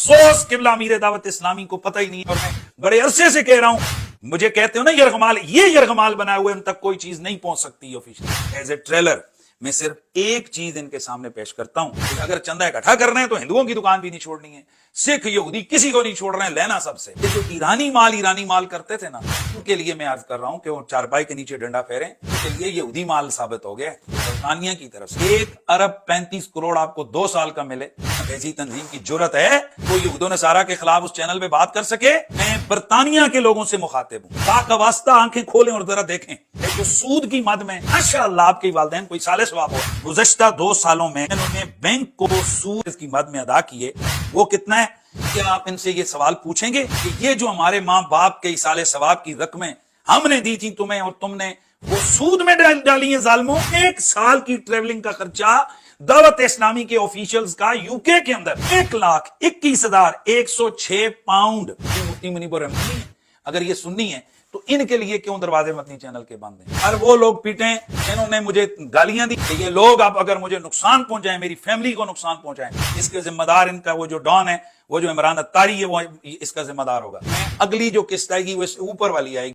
अफसोस किबला अमीर दावत इस्लामी को पता ही नहीं है, और मैं बड़े अरसे से कह रहा हूं, मुझे कहते हो ना यरगमाल, ये यरगमाल बनाए हुए उन तक कोई चीज नहीं पहुंच सकती ऑफिशियल। एज ए ट्रेलर मैं सिर्फ एक चीज इनके सामने पेश करता हूं, अगर चंदा इकट्ठा करना है तो हिंदुओं की दुकान भी नहीं छोड़नी है, सिख यहूदी किसी को नहीं छोड़ रहे हैं, लेना सबसे। ये जो ईरानी माल करते थे ना, उनके लिए मैं अर्ज कर रहा हूं कि वो चारपाई के नीचे डंडा फेरें, उसके लिए यहूदी माल साबित हो गया बरतानिया की तरफ से। 1 अरब 35 करोड़ आपको 2 साल का मिले, ऐसी तंजीम की जुर्रत है कोई यहूदो नसारा के खिलाफ उस चैनल पे बात कर सके? मैं बरतानिया के लोगों से मुखातिब हूं, का वास्ता आंखें खोलें और जरा देखें जो सूद की मद में माशाअल्लाह आपके वालिदैन कोई साले सवाब हो, गुज़श्ता 2 सालों में उन्होंने बैंक को सूद की मद में अदा किए, वो कितना है? क्या आप इनसे ये सवाल पूछेंगे कि ये जो हमारे माँ बाप के इसाले सवाब की रकमें हमने दी थी तुम्हें और तुमने वो सूद में डाली है जालिमों? 1 साल की ट्रेवलिंग का खर्चा दावत इस्लामी के ऑफिशियल्स का यूके के अंदर 1,21,106 पाउंड। मुफ्ती मुनीब रहमतुल्लाह, अगर ये सुन्नी है तो इनके लिए क्यों दरवाजे मदनी चैनल के बंद हैं? और वो लोग पीटे जिन्होंने मुझे गालियां दी कि ये लोग अब अगर मुझे नुकसान पहुंचाएं, मेरी फैमिली को नुकसान पहुंचाएं, इसके जिम्मेदार इनका वो जो डॉन है, वो जो इमरान अत्तारी है, वो इसका जिम्मेदार होगा। अगली जो किस्त आएगी वो इससे ऊपर वाली आएगी।